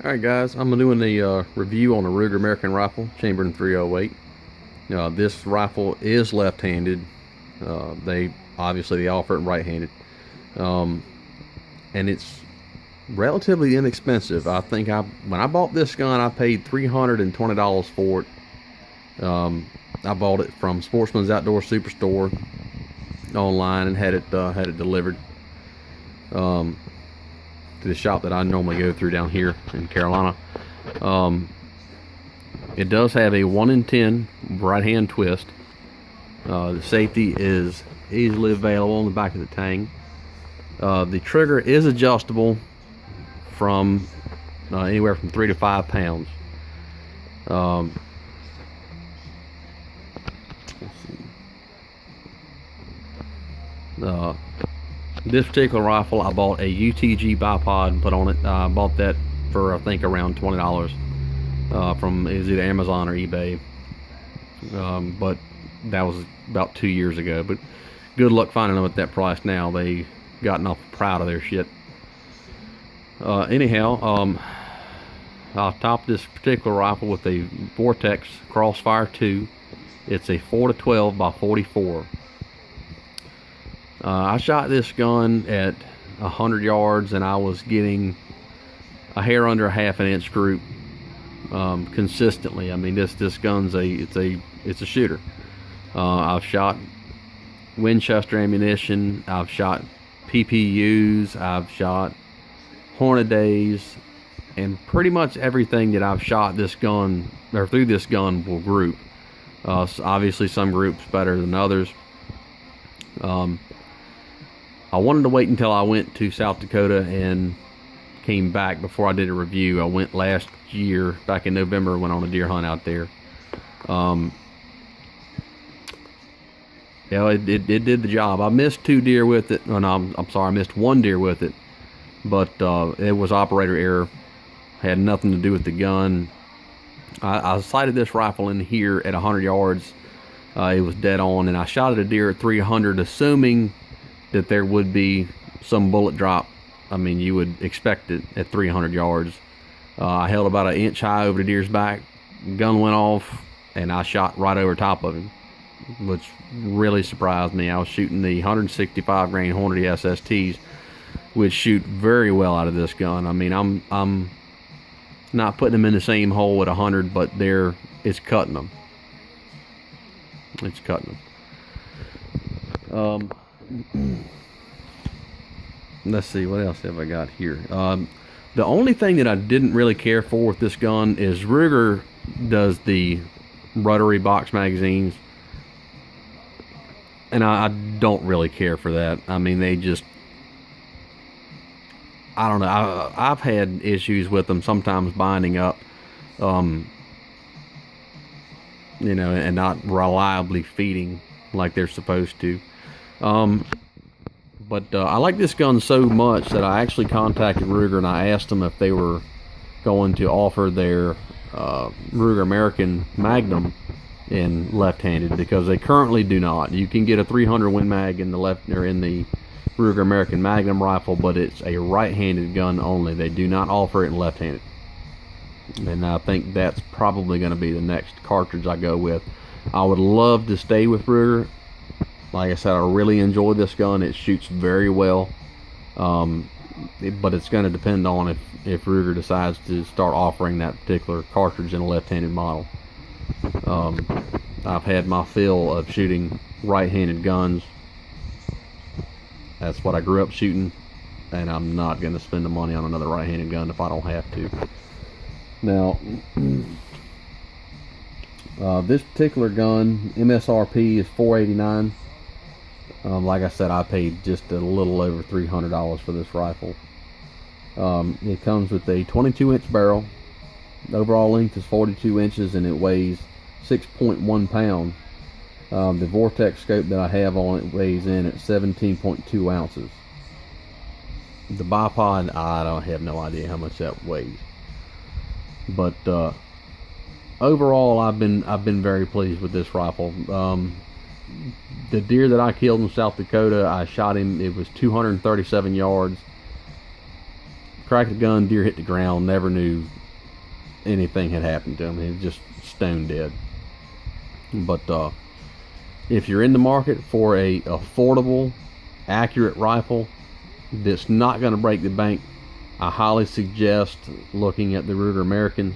Alright guys, I'm doing a review on the Ruger American Rifle Chamberlain 308. This rifle is left-handed. They offer it right-handed. Um, and it's relatively inexpensive. I think when I bought this gun, I paid $320 for it. I bought it from Sportsman's Outdoor Superstore online and had it delivered to the shop that I normally go through down here in Carolina. It does have a 1 in 10 right hand twist. The safety is easily available on the back of the tang. The trigger is adjustable from anywhere from 3 to 5 pounds. This particular rifle, I bought a UTG bipod and put on it. I bought that for I think around $20 from either Amazon or eBay. But that was about 2 years ago. But good luck finding them at that price now. They gotten off proud of their shit. Anyhow, I'll top this particular rifle with a Vortex Crossfire 2. It's a 4 to 12 by 44. I shot this gun at 100 yards and I was getting a hair under a half an inch group consistently. I mean, this gun's it's a shooter. I've shot Winchester ammunition, I've shot PPUs, I've shot Hornaday, and pretty much everything that I've shot this gun or through this gun will group. So obviously some groups better than others. I wanted to wait until I went to South Dakota and came back before I did a review. I went last year, back in November, went on a deer hunt out there. Yeah, it did the job. I missed 2 deer with it. Oh, no, I'm sorry, I missed 1 deer with it. But it was operator error. Had nothing to do with the gun. I sighted this rifle in here at 100 yards. It was dead on, and I shot at a deer at 300, assuming that there would be some bullet drop. I mean, you would expect it at 300 yards. I held about 1 inch high over the deer's back. Gun went off, and I shot right over top of him, which really surprised me. I was shooting the 165 grain Hornady SSTs, which shoot very well out of this gun. I mean, I'm not putting them in the same hole at 100, but it's cutting them. It's cutting them. Let's see, what else have I got here? The only thing that I didn't really care for with this gun is Ruger does the rotary box magazines, and I don't really care for that. I mean, they just, I don't know. I've had issues with them sometimes binding up, and not reliably feeding like they're supposed to. But I like this gun so much that I actually contacted Ruger and I asked them if they were going to offer their Ruger American Magnum in left-handed, because they currently do not. You can get a 300 Win Mag in the Ruger American Magnum rifle, but it's a right-handed gun only. They do not offer it in left-handed, and I think that's probably going to be the next cartridge I go with. I would love to stay with Ruger. Like I said, I really enjoy this gun. It shoots very well, but it's going to depend on if Ruger decides to start offering that particular cartridge in a left-handed model. I've had my fill of shooting right-handed guns. That's what I grew up shooting, and I'm not going to spend the money on another right-handed gun if I don't have to. Now, this particular gun, MSRP is $489. Like I said, I paid just a little over $300 for this rifle. It comes with a 22-inch barrel. The overall length is 42 inches and it weighs 6.1 pounds. The Vortex scope that I have on it weighs in at 17.2 ounces. The bipod, I don't have no idea how much that weighs. But overall, I've been very pleased with this rifle. The deer that I killed in South Dakota, I shot him, it was 237 yards cracked the gun, deer hit the ground, never knew anything had happened to him. He was just stone dead. But if you're in the market for a affordable, accurate rifle that's not going to break the bank, I highly suggest looking at the Ruger Americans.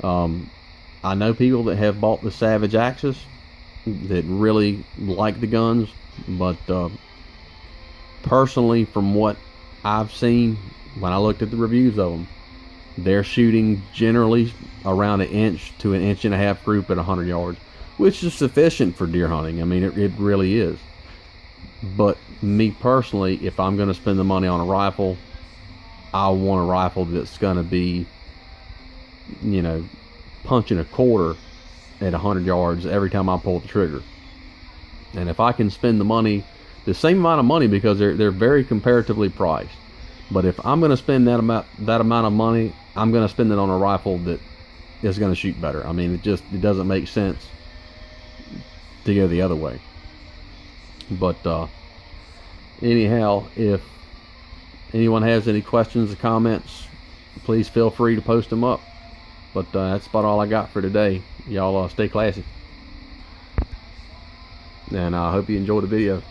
I know people that have bought the Savage Axis that really like the guns, but personally, from what I've seen when I looked at the reviews of them, they're shooting generally around 1 inch to 1.5 inch group at 100 yards, which is sufficient for deer hunting. I mean, it really is. But me personally, if I'm going to spend the money on a rifle, I want a rifle that's going to be, you know, punching a quarter at 100 yards every time I pull the trigger. And if I can spend the money, the same amount of money, because they're very comparatively priced, but if I'm going to spend that amount of money, I'm going to spend it on a rifle that is going to shoot better. I mean, it doesn't make sense to go the other way. But anyhow, if anyone has any questions or comments, please feel free to post them up. But that's about all I got for today. Y'all stay classy, and I hope you enjoyed the video.